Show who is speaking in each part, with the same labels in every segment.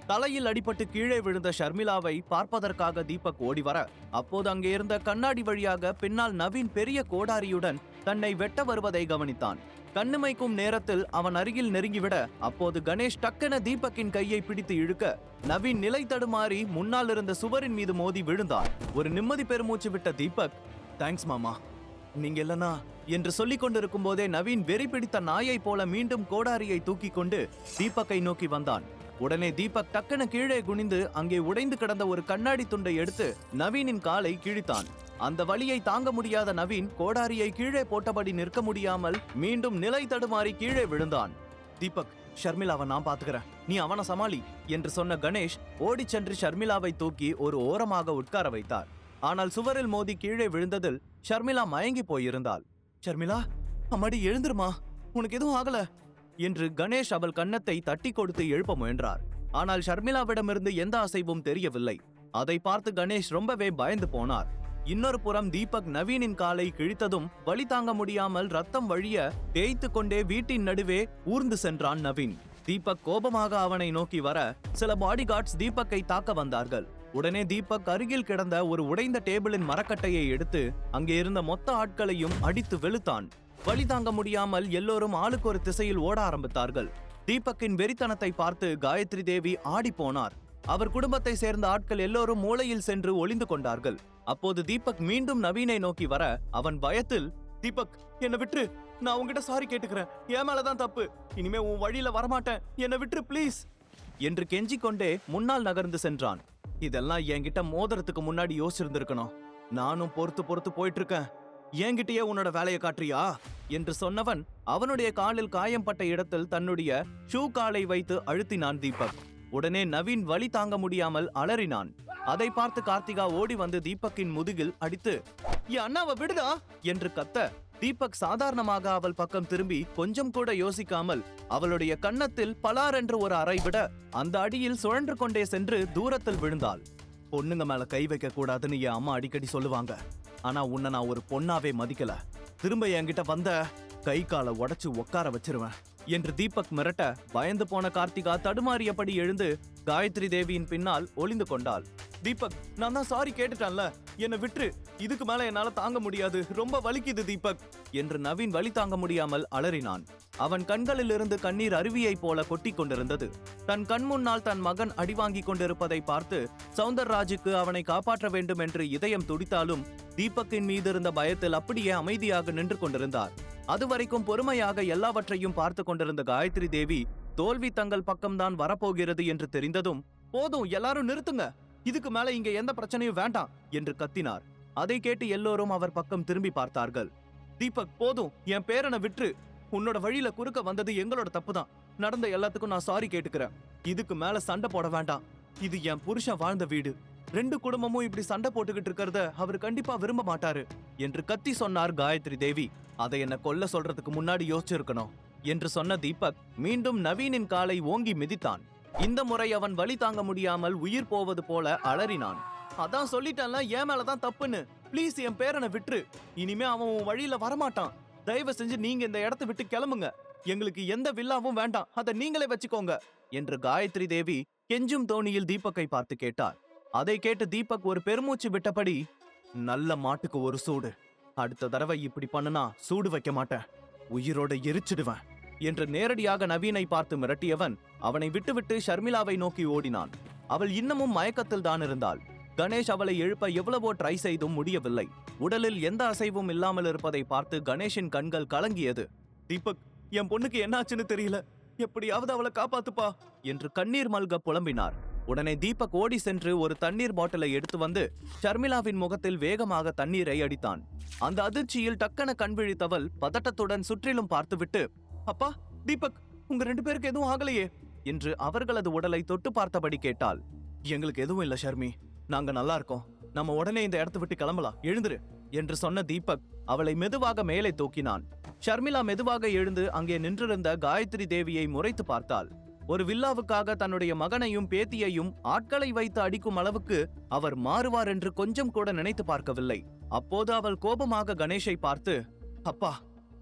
Speaker 1: தலையில் அடிபட்டு கீழே விழுந்த ஷர்மிளாவை பார்ப்பதற்காக தீபக் ஓடி வர, அப்போது அங்கே இருந்த கண்ணாடி வழியாக பின்னால் நவீன் பெரிய கோடாரியுடன் தன்னை வெட்ட வருவதை கவனித்தான். கண்ணுமைக்கும் நேரத்தில் அவன் அருகில் நெருங்கிவிட, அப்போது கணேஷ் டக்கென தீபக்கின் கையை பிடித்து இழுக்க, நவீன் நிலை தடுமாறி முன்னால் இருந்த சுவரின் மீது மோதி விழுந்தார். ஒரு நிம்மதி பெருமூச்சு விட்ட தீபக், தேங்க்ஸ் மாமா, நீங்க இல்லனா என்று சொல்லிக் கொண்டிருக்கும் போதே நவீன் வெறி பிடித்த நாயை போல மீண்டும் கோடாரியை தூக்கி கொண்டு தீபக்கை நோக்கி வந்தான். உடனே தீபக் டக்கென கீழே குனிந்து அங்கே உடைந்து கிடந்த ஒரு கண்ணாடி துண்டை எடுத்து நவீனின் காலை கிழித்தான். அந்த வலியை தாங்க முடியாத நவீன் கோடாரியை கீழே போட்டபடி நிற்க முடியாமல் மீண்டும் நிலை தடுமாறி கீழே விழுந்தான். தீபக், ஷர்மிளாவை நான் பாத்துக்கிறேன், நீ அவனை சமாளி என்று சொன்ன கணேஷ் ஓடி சென்று ஷர்மிளாவை தூக்கி ஒரு ஓரமாக உட்கார வைத்தார். ஆனால் சுவரில் மோதி கீழே விழுந்ததில் ஷர்மிளா மயங்கி போயிருந்தாள். ஷர்மிளா, அம்மாடி எழுந்துருமா, உனக்கு எதுவும் ஆகல என்று கணேஷ் அவள் கன்னத்தை தட்டி கொடுத்து எழுப்ப முயன்றார். ஆனால் ஷர்மிளாவிடமிருந்து எந்த அசைவும் தெரியவில்லை. அதை பார்த்து கணேஷ் ரொம்பவே பயந்து போனார். இன்னொரு புறம் தீபக் நவீனின் காலை கிழித்ததும் வலி தாங்க முடியாமல் ரத்தம் வழிய தேய்த்து கொண்டே வீட்டின் நடுவே ஊர்ந்து சென்றான் நவீன். தீபக் கோபமாக அவனை நோக்கி வர, சில பாடி கார்ட்ஸ் தீபக்கை தாக்க வந்தார்கள். உடனே தீபக் அருகில் கிடந்த ஒரு உடைந்த டேபிளின் மரக்கட்டையை எடுத்து அங்கே இருந்த மொத்த ஆட்களையும் அடித்து வெளுத்தான். வலி தாங்க முடியாமல் எல்லோரும் ஆளுக்கு ஒரு திசையில் ஓட ஆரம்பித்தார்கள். தீபக்கின் வெறித்தனத்தை பார்த்து காயத்ரி தேவி ஆடி போனார். அவர் குடும்பத்தை சேர்ந்த ஆட்கள் எல்லோரும் மூலையில் சென்று ஒளிந்து கொண்டார்கள். அப்போது தீபக் மீண்டும் நவீனை நோக்கி வர, அவன் பயத்தில், தீபக், என்னை விட்டுரு, நான் உன்கிட்ட சாரி கேட்டுக்கிறேன், என் மேலதான் தப்பு, இனிமே உன் வழியில வரமாட்டேன், என்னை விட்டுரு பிளீஸ் என்று கெஞ்சிக் கொண்டே முன்னால் நகர்ந்து சென்றான். இதெல்லாம் என்கிட்ட மோதிரத்துக்கு முன்னாடி யோசிச்சிருந்திருக்கணும், நானும் பொறுத்து போயிட்டு இருக்கேன், என்கிட்டயே உன்னோட வேலையை காட்டுறியா என்று சொன்னவன் அவனுடைய காலில் காயம் பட்ட இடத்தில் தன்னுடைய ஷூ காலை வைத்து அழுத்தினான் தீபக். உடனே நவீன் வலி தாங்க முடியாமல் அலறினான். அதை பார்த்து கார்த்திகா ஓடி வந்து தீபக்கின் முதுகில் அடித்து, என் அண்ணாவை விடுடா என்று கத்த, தீபக் சாதாரணமாக அவள் பக்கம் திரும்பி கொஞ்சம் கூட யோசிக்காமல் அவளுடைய கன்னத்தில் பலார் என்று ஒரு அறை விட, அந்த அடியில் சுழன்று கொண்டே சென்று தூரத்தில் விழுந்தாள். பொண்ணுங்க மேல கை வைக்க கூடாதுன்னு என் அம்மா அடிக்கடி சொல்லுவாங்க, ஆனா உன்னை நான் ஒரு பொண்ணாவே மதிக்கல, திரும்ப என்கிட்ட வந்த கை காலை உடைச்சு உட்கார வச்சிருவேன் என்று தீபக் மிரட்ட, பயந்து போன கார்த்திகா தடுமாறியபடி எழுந்து காயத்ரி தேவியின் பின்னால் ஒளிந்து கொண்டாள். தீபக், நான் தான் சாரி கேட்டுட்டான்ல, என்னை விட்டுரு, இதுக்கு மேல என்னால தாங்க முடியாது, ரொம்ப வலிக்குது தீபக் என்று நவீன் வலி தாங்க முடியாமல் அலறினான். அவன் கண்களில் இருந்து கண்ணீர் அருவியை போல கொட்டி கொண்டிருந்தது. தன் கண் முன்னால் தன் மகன் அடிவாங்கி கொண்டிருப்பதை பார்த்து சௌந்தர்ராஜுக்கு அவனை காப்பாற்ற வேண்டும் என்று இதயம் துடித்தாலும் தீபக்கின் மீது இருந்த பயத்தில் அப்படியே அமைதியாக நின்று கொண்டிருந்தார். அதுவரைக்கும் பொறுமையாக எல்லாவற்றையும் பார்த்து கொண்டிருந்த காயத்ரி தேவி தோல்வி தங்கள் பக்கம்தான் வரப்போகிறது என்று தெரிந்ததும், போதும் எல்லாரும் நிறுத்துங்க, இதுக்கு மேல இங்க எந்த பிரச்சனையும் வேண்டாம் என்று கத்தினார். அதை கேட்டு எல்லோரும் அவர் பக்கம் திரும்பி பார்த்தார்கள். தீபக், போதும், என் பேரனை விட்டு, உன்னோட வழியில குறுக்க வந்தது எங்களோட தப்புதான், நடந்த எல்லாத்துக்கும் நான் சாரி கேட்டுக்கிறேன், இதுக்கு மேல சண்டை போட வேண்டாம், இது என் புருஷன் வாழ்ந்த வீடு, 2 குடும்பமும் இப்படி சண்டை போட்டுக்கிட்டு இருக்கிறத அவர் கண்டிப்பா விரும்ப மாட்டாரு என்று கத்தி சொன்னார் காயத்ரி தேவி. அதை என்ன கொல்ல சொல்றதுக்கு முன்னாடி யோசிச்சிருக்கணும் என்று சொன்ன தீபக் மீண்டும் நவீனின் காலை ஓங்கி மிதித்தான். இந்த முறை அவன் வலி தாங்க முடியாமல் உயிர் போவது போல அலறினான். அதான் சொல்லிட்டான்ல, என் மேலதான் தப்புன்னு, பிளீஸ் என் பேரனை விட்டுரு, இனிமே அவன் உன் வழியில வரமாட்டான், தயவு செஞ்சு நீங்க இந்த இடத்தை விட்டு கிளம்புங்க, எங்களுக்கு எந்த வில்லாவும் வேண்டாம், அதை நீங்களே வச்சுக்கோங்க என்று காயத்ரி தேவி கெஞ்சும் தோணியில் தீபக்கை பார்த்து கேட்டார். அதை கேட்டு தீபக் ஒரு பெருமூச்சு விட்டபடி, நல்ல மாட்டுக்கு ஒரு சூடு, அடுத்த தடவை இப்படி பண்ணுனா சூடு வைக்க மாட்டேன், உயிரோட எரிச்சிடுவேன் என்று நேரடியாக நவீனை பார்த்து மிரட்டியவன் அவனை விட்டுவிட்டு ஷர்மிளாவை நோக்கி ஓடினான். அவள் இன்னமும் மயக்கத்தில் தான் இருந்தாள். கணேஷ் அவளை எழுப்ப எவ்வளவோ ட்ரை செய்தும் முடியவில்லை. உடலில் எந்த அசைவும் இல்லாமல் இருப்பதை பார்த்து கணேஷின் கண்கள் கலங்கியது. தீபக், என் பொண்ணுக்கு என்னாச்சுன்னு தெரியல, எப்படியாவது அவளை காப்பாத்துப்பா என்று கண்ணீர் மல்க புலம்பினார். உடனே தீபக் ஓடி சென்று ஒரு தண்ணீர் பாட்டிலை எடுத்து வந்து ஷர்மிளாவின் முகத்தில் வேகமாக தண்ணீரை அடித்தான். அந்த அதிர்ச்சியில் டக்கன கண் விழித்தவள் பதட்டத்துடன் சுற்றிலும் பார்த்துவிட்டு, அப்பா, தீபக், உங்க 2 பேருக்கு எதுவும் ஆகலையே என்று அவர்களது உடலை தொட்டு பார்த்தபடி கேட்டாள். எங்களுக்கு எதுவும் இல்ல ஷர்மி, நாங்க நல்லா இருக்கோம், நம்ம உடனே இந்த இடத்தை விட்டு கிளம்பலாம், எழுந்துரு என்று சொன்ன தீபக் அவளை மெதுவாக மேலே தூக்கினான். ஷர்மிளா மெதுவாக எழுந்து அங்கே நின்றிருந்த காயத்ரி தேவியை முறைத்து பார்த்தாள். ஒரு வில்லாவுக்காக தன்னுடைய மகனையும் பேத்தியையும் ஆட்களை வைத்து அடிக்கும் அளவுக்கு அவர் மாறுவார் என்று கொஞ்சம் கூட நினைத்து பார்க்கவில்லை. அப்போது அவள் கோபமாக கணேஷை பார்த்து, அப்பா,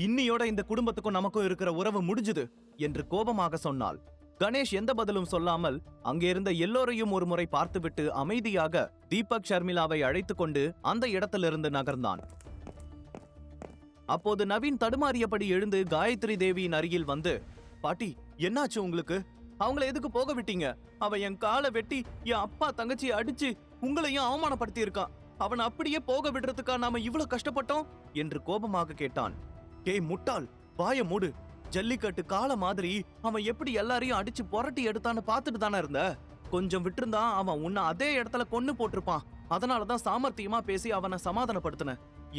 Speaker 1: இன்னியோட இந்த குடும்பத்துக்கும் நமக்கும் இருக்கிற உறவு முடிஞ்சுது என்று கோபமாக சொன்னாள். கணேஷ் எந்த பதிலும் சொல்லாமல் அங்கே இருந்த எல்லோரையும் ஒரு முறை பார்த்துவிட்டு அமைதியாக தீபக் ஷர்மிளாவை அழைத்துக் கொண்டு அந்த இடத்திலிருந்து நகர்ந்தான். அப்போது நவீன் தடுமாறியபடி எழுந்து காயத்ரி தேவியின் அருகில் வந்து, பாட்டி என்னாச்சு உங்களுக்கு? அவங்கள எதுக்கு போக விட்டீங்க? அவன் என் காலை வெட்டி என் அப்பா தங்கச்சியை அடிச்சு உங்களையும் அவமானப்படுத்தி இருக்கான். அவன் அப்படியே போக விடுறதுக்கா நாம இவ்வளவு கஷ்டப்பட்டோம் என்று கோபமாக கேட்டான். டேய் முட்டாள், வாய மூடு. ஜல்லிக்கட்டு கால மாதிரி அவன் எப்படி எல்லாரையும் அடிச்சு புரட்டி எடுத்தான்னு பாத்துட்டு தானே இருந்த. கொஞ்சம் விட்டுருந்தான் அவன் உன்னை அதே இடத்துல கொன்னு போட்டிருப்பான். அதனாலதான் சாமர்த்தியமா பேசி அவனை சமாதானப்படுத்தின.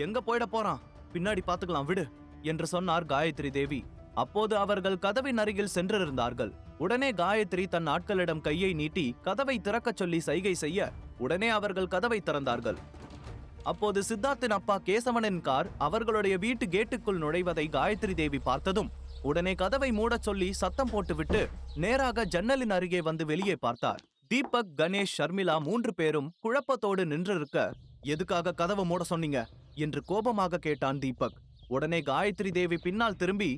Speaker 1: எங்க போயிட போறான், பின்னாடி பாத்துக்கலாம் விடு என்று சொன்னார் காயத்ரி தேவி. அப்போது அவர்கள் கதவின் அருகில் சென்றிருந்தார்கள். உடனே காயத்ரி தன் ஆட்களிடம் கையை நீட்டி கதவை திறக்கச் சொல்லி சைகை செய்ய உடனே அவர்கள் கதவை திறந்தார்கள். அப்போது சித்தார்த்தின் அப்பா கேசவனின் கார் அவர்களுடைய வீட்டு கேட்டுக்குள் நுழைவதை காயத்ரி தேவி பார்த்ததும் உடனே கதவை மூடச் சொல்லி சத்தம் போட்டுவிட்டு நேராக ஜன்னலின் அருகே வந்து வெளியே பார்த்தார். தீபக், கணேஷ், ஷர்மிளா 3 பேரும் குழப்பத்தோடு நின்றிருக்க, எதுக்காக கதவை மூட சொன்னீங்க என்று கோபமாக கேட்டான் தீபக். உடனே காயத்ரி தேவி பின்னால் திரும்பி,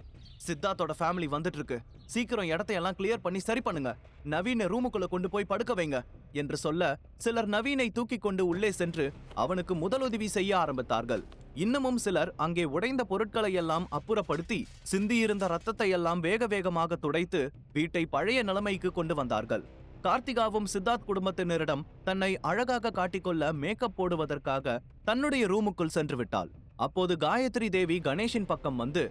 Speaker 1: சித்தார்த்தோட ஃபேமிலி வந்துட்டு இருக்கு, சீக்கிரம் இடத்தையெல்லாம் கிளியர் பண்ணி சரி பண்ணுங்க, நவீனை ரூமுக்குள்ள கொண்டு போய் படுக்க வைங்க என்று சொல்ல சிலர் நவீனை தூக்கி கொண்டு உள்ளே சென்று அவனுக்கு முதலுதவி செய்ய ஆரம்பித்தார்கள். இன்னமும் சிலர் அங்கே உடைந்த பொருட்களை எல்லாம் அப்புறப்படுத்தி சிந்தியிருந்த ரத்தத்தை எல்லாம் வேக வேகமாக துடைத்து வீட்டை பழைய நிலைமைக்கு கொண்டு வந்தார்கள். கார்த்திகாவும் சித்தார்த் குடும்பத்தினரிடம் தன்னை அழகாக காட்டிக்கொள்ள மேக்கப் போடுவதற்காக தன்னுடைய ரூமுக்குள் சென்று விட்டாள். அப்போது காயத்ரி தேவி கணேஷின் பக்கம் வந்து,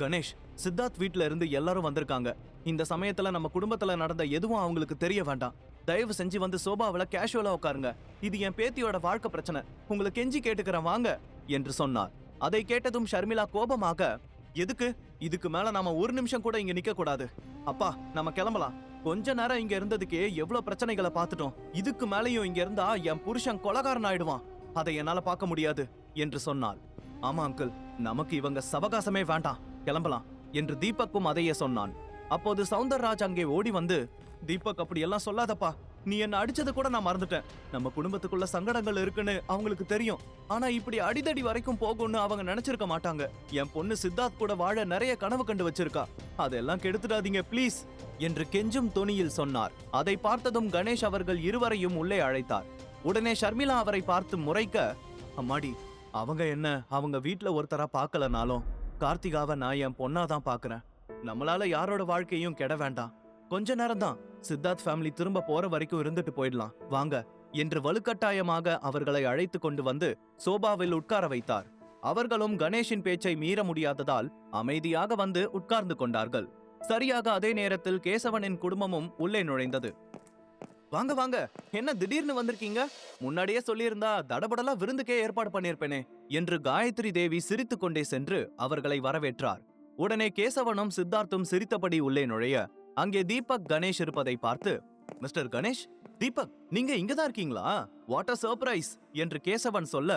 Speaker 1: கணேஷ், சித்தார்த் வீட்ல இருந்து எல்லாரும் வந்திருக்காங்க. இந்த சமயத்துல நம்ம குடும்பத்துல நடந்த எதுவும் அவங்களுக்கு தெரிய வேண்டாம். தயவு செஞ்சு வந்து சோபாவில கேஷுவலா உட்காருங்க. இது என் பேத்தியோட வாழ்க்கை பிரச்சனை. உங்களை கெஞ்சி கேட்டுக்கிறேன் வாங்க என்று சொன்னார். அதை கேட்டதும் ஷர்மிளா கோபமாக, எதுக்கு? இதுக்கு மேல நாம ஒரு நிமிஷம் கூட இங்க நிக்க கூடாது. அப்பா, நம்ம கிளம்பலாம். கொஞ்ச நேரம் இங்க இருந்ததுக்கே எவ்வளவு பிரச்சனைகளை பார்த்துட்டோம். இதுக்கு மேலையும் இங்க இருந்தா என் புருஷன் கொலகாரன் ஆயிடுவான். அதை என்னால பார்க்க முடியாது என்று சொன்னாள். ஆமா அங்கிள், நமக்கு இவங்க சவகாசமே வேண்டாம், கிளம்பலாம் என்று தீபக்கும் அதையே சொன்னான். அப்போது சௌந்தர்ராஜ் அங்கே ஓடி வந்து, தீபக் அப்படியெல்லாம் சொல்லாதப்பா, நீ என்ன அடிச்சது கூட நான் மறந்துட்டேன். நம்ம குடும்பத்துக்குள்ள சங்கடங்கள் இருக்குன்னு அவங்களுக்கு தெரியும். ஆனா இப்படி அடிதடி வரைக்கும் போகும்னு அவங்க நினைச்சிருக்க மாட்டாங்க. என் பொண்ணு சித்தார்த் கூட வாழ நிறைய கனவு கண்டு வச்சிருக்கா. அதெல்லாம் கெடுத்துடாதீங்க ப்ளீஸ் என்று கெஞ்சும் தொனியில் சொன்னார். அதை பார்த்ததும் கணேஷ் அவர்கள் இருவரையும் உள்ளே அழைத்தார். உடனே ஷர்மிளா அவரை பார்த்து முறைக்க, அம்மாடி, அவங்க என்ன அவங்க வீட்டுல ஒருத்தரா பார்க்கலனாலும் கார்த்திகாவை நான் என் பொண்ணாதான் பாக்குறேன். நம்மளால யாரோட வாழ்க்கையும் கெட வேண்டாம். கொஞ்ச நேரம் தான், சித்தார்த் ஃபேமிலி திரும்ப போற வரைக்கும் இருந்துட்டு போயிடலாம் வாங்க என்று வலுக்கட்டாயமாக அவர்களை அழைத்து கொண்டு வந்து சோபாவில் உட்கார வைத்தார். அவர்களும் கணேஷின் பேச்சை மீற முடியாததால் அமைதியாக வந்து உட்கார்ந்து கொண்டார்கள். சரியாக அதே நேரத்தில் கேசவனின் குடும்பமும் உள்ளே நுழைந்தது. வாங்க வாங்க, என்ன திடீர்னு வந்திருக்கீங்க? முன்னாடியே சொல்லியிருந்தா தடபடலா விருந்துக்கே ஏற்பாடு பண்ணிருப்பேனே என்று காயத்ரி தேவி சிரித்துக் கொண்டே சென்று அவர்களை வரவேற்றார். உடனே கேசவனும் சித்தார்த்தும் சிரித்தபடி உள்ளே நுழைய அங்கே தீபக், கணேஷ் இருப்பதை பார்த்து, மிஸ்டர் கணேஷ், தீபக், நீங்க இங்கதான் இருக்கீங்களா? வாட் அ சர்ப்ரைஸ் என்று கேசவன் சொல்ல,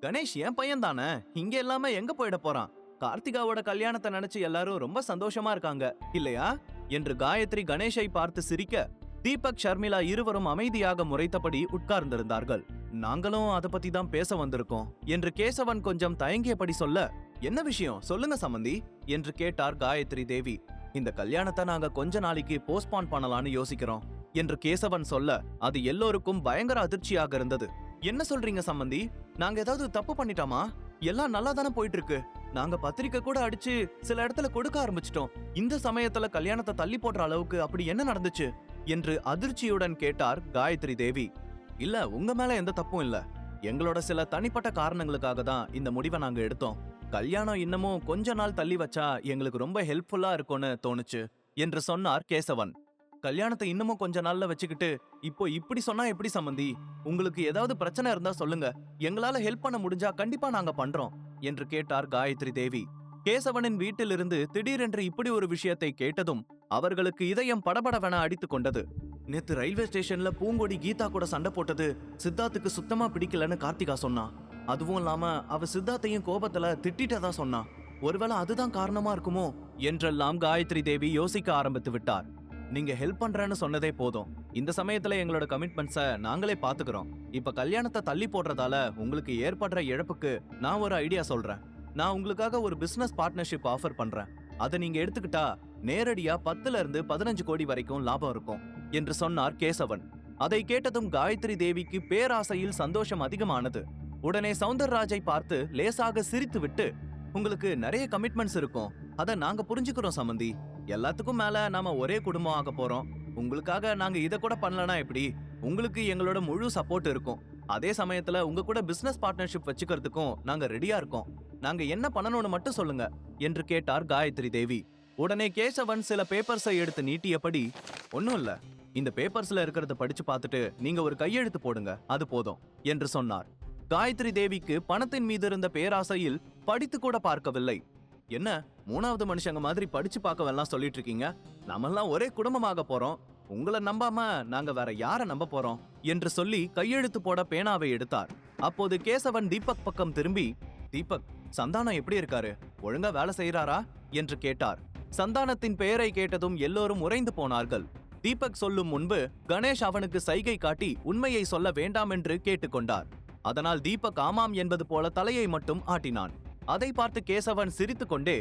Speaker 1: கணேஷ் என் பையன் தானே, இங்க எல்லாமே எங்க போயிட போறான்? கார்த்திகாவோட கல்யாணத்தை நினைச்சு எல்லாரும் ரொம்ப சந்தோஷமா இருக்காங்க இல்லையா என்று காயத்ரி கணேஷை பார்த்து சிரிக்க, தீபக், ஷர்மிளா இருவரும் அமைதியாக முறைத்தபடி உட்கார்ந்திருந்தார்கள். நாங்களும் அதை பத்தி தான் பேச வந்திருக்கோம் என்று கேசவன் கொஞ்சம் தயங்கியபடி சொல்ல, என்ன விஷயம் சொல்லுங்க சம்பந்தி என்று கேட்டார் காயத்ரி தேவி. இந்த கல்யாணத்தை நாங்க கொஞ்ச நாளைக்கு போஸ்ட்பான் பண்ணலான்னு யோசிக்கிறோம் என்று கேசவன் சொல்ல அது எல்லோருக்கும் பயங்கர அதிர்ச்சியாக இருந்தது. என்ன சொல்றீங்க சம்பந்தி? நாங்க ஏதாவது தப்பு பண்ணிட்டோமா? எல்லாம் நல்லா தானே போயிட்டு இருக்கு. நாங்க பத்திரிக்கை கூட அடிச்சு சில இடத்துல கொடுக்க ஆரம்பிச்சிட்டோம். இந்த சமயத்துல கல்யாணத்தை தள்ளி போடுற அளவுக்கு அப்படி என்ன நடந்துச்சு என்று அதிர்ச்சியுடன் கேட்டார் காயத்ரி தேவி. இல்ல, உங்க மேல எந்த தப்பும் இல்ல. எங்களோட சில தனிப்பட்ட காரணங்களுக்காக தான் இந்த முடிவை நாங்க எடுத்தோம். கல்யாணம் இன்னமும் கொஞ்ச நாள் தள்ளி வச்சா எங்களுக்கு ரொம்ப ஹெல்ப்ஃபுல்லா இருக்கும்னு தோணுச்சு என்று சொன்னார் கேசவன். கல்யாணத்தை இன்னமும் கொஞ்ச நாள்ல வச்சுக்கிட்டு இப்போ இப்படி சொன்னா எப்படி சம்பந்தி? உங்களுக்கு ஏதாவது பிரச்சனை இருந்தா சொல்லுங்க, எங்களால ஹெல்ப் பண்ண முடிஞ்சா கண்டிப்பா நாங்க பண்றோம் என்று கேட்டார் காயத்ரி தேவி. கேசவனின் வீட்டிலிருந்து திடீரென்று இப்படி ஒரு விஷயத்தை கேட்டதும் அவர்களுக்கு இதயம் படபடவென அடித்துக் கொண்டது. நேத்து ரயில்வே ஸ்டேஷன்ல பூங்கொடி கீதா கூட சண்டை போட்டது சித்தார்த்துக்கு சுத்தமா பிடிக்கலன்னு கார்த்திகா சொன்னா. அதுவும் இல்லாம அவ சித்தார்த்தையும் கோபத்துல திட்டிட்டதா சொன்னா. ஒருவேளை அதுதான் காரணமா இருக்குமோ என்றெல்லாம் காயத்ரி தேவி யோசிக்க ஆரம்பித்து விட்டார். நீங்க ஹெல்ப் பண்றேன்னு சொன்னதே போதும். இந்த சமயத்துல எங்களோட கமிட்மெண்ட்ஸை நாங்களே பாத்துக்கிறோம். இப்ப கல்யாணத்தை தள்ளி போடுறதால உங்களுக்கு ஏற்படுற இழப்புக்கு நான் ஒரு ஐடியா சொல்றேன். நான் உங்களுக்காக ஒரு பிசினஸ் பார்ட்னர்ஷிப் ஆஃபர் பண்றேன். அதை நீங்க எடுத்துக்கிட்டா நேரடியா 10ல இருந்து 15 கோடி வரைக்கும் லாபம் இருக்கும் என்று சொன்னார் கேசவன். அதை கேட்டதும் காயத்ரி தேவிக்கு பேராசையில் சந்தோஷம் அதிகமானது. உடனே சௌந்தரராஜை பார்த்து லேசாக சிரித்துவிட்டு, உங்களுக்கு நிறைய கமிட்மெண்ட்ஸ் இருக்கும், அத நாங்க புரிஞ்சுக்கிறோம் சம்பந்தி. எல்லாத்துக்கும் மேல நாம ஒரே குடும்பம் ஆக போறோம். உங்களுக்காக நாங்க இத கூட பண்ணலனா எப்படி? உங்களுக்கு எங்களோட முழு சப்போர்ட் இருக்கும். அதே சமயத்துல உங்க கூட பிசினஸ் பார்ட்னர்ஷிப் வச்சுக்கிறதுக்கும் நாங்க ரெடியா இருக்கோம். நாங்க என்ன பண்ணணும்னு மட்டும் சொல்லுங்க என்று கேட்டார் காயத்ரி தேவி. உடனே கேசவன் சில பேப்பர்ஸை எடுத்து நீட்டியபடி, ஒன்னும் இல்ல, இந்த பேப்பர்ஸ்ல இருக்கிறத படிச்சு பார்த்துட்டு நீங்க ஒரு கையெழுத்து போடுங்க, அது போதும் என்று சொன்னார். காயத்ரி தேவிக்கு பணத்தின் மீது இருந்த பேராசையில் படித்து கூட பார்க்கவில்லை. என்ன, மூணாவது மனுஷங்க மாதிரி படிச்சு பார்க்கவெல்லாம் சொல்லிட்டு இருக்கீங்க? நாமெல்லாம் ஒரே குடும்பமாக போறோம். உங்களை நம்பாம நாங்க வேற யார நம்ப போறோம் என்று சொல்லி கையெழுத்து போட பேனாவை எடுத்தார். அப்போது கேசவன் தீபக் பக்கம் திரும்பி, தீபக், சந்தானம் எப்படி இருக்காரு? ஒழுங்கா வேலை செய்யறாரா என்று கேட்டார். சந்தானத்தின் பெயரை கேட்டதும் எல்லோரும் உறைந்து போனார்கள். தீபக் சொல்லும் முன்பு கணேஷ் அவனுக்கு சைகை காட்டி உண்மையை சொல்ல வேண்டாம் என்று கேட்டுக்கொண்டார். அதனால் தீபக் ஆமாம் என்பது போல தலையை மட்டும் ஆட்டினான். அதை பார்த்து கேசவன் சிரித்துக்கொண்டே,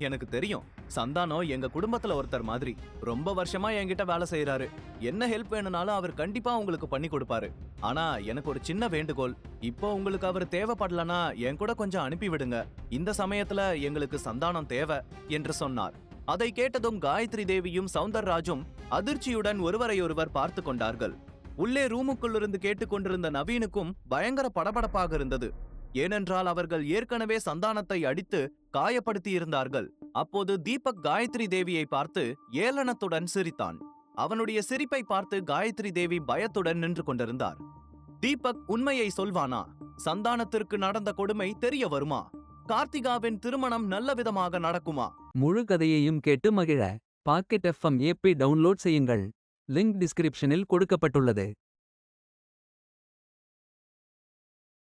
Speaker 1: எனக்கு தெரியும், சந்தானம் எங்க குடும்பத்துல ஒருத்தர் மாதிரி. ரொம்ப வருஷமா என்கிட்ட வேலை செய்யறாரு. என்ன ஹெல்ப் வேணும்னாலும் அவர் கண்டிப்பா உங்களுக்கு பண்ணி கொடுப்பாரு. ஆனா எனக்கு ஒரு சின்ன வேண்டுகோள், இப்போ உங்களுக்கு அவர் தேவைப்படலனா என் கூட கொஞ்சம் அனுப்பி விடுங்க. இந்த சமயத்துல எங்களுக்கு சந்தானம் தேவை என்று சொன்னார். அதை கேட்டதும் காயத்ரி தேவியும் சௌந்தரராஜும் அதிர்ச்சியுடன் ஒருவரையொருவர் பார்த்து கொண்டார்கள். உள்ளே ரூமுக்குள்ளிருந்து கேட்டுக்கொண்டிருந்த நவீனுக்கும் பயங்கர படபடப்பாக இருந்தது. ஏனென்றால் அவர்கள் ஏற்கனவே சந்தானத்தை அடித்து காயப்படுத்தி இருந்தார்கள். அப்போது தீபக் காயத்ரி தேவியை பார்த்து ஏளனத்துடன் சிரித்தான். அவனுடைய சிரிப்பை பார்த்து காயத்ரி தேவி பயத்துடன் நின்று கொண்டிருந்தார். தீபக் உண்மையை சொல்வானா? சந்தானத்திற்கு நடந்த கொடுமை தெரிய வருமா? கார்த்திகாவின் திருமணம் நல்ல விதமாக நடக்குமா?
Speaker 2: முழு கதையையும் கேட்டு மகிழ பாக்கெட் FM ஏப்பை டவுன்லோட் செய்யுங்கள். லிங்க் டிஸ்கிரிப்ஷனில் கொடுக்கப்பட்டுள்ளது.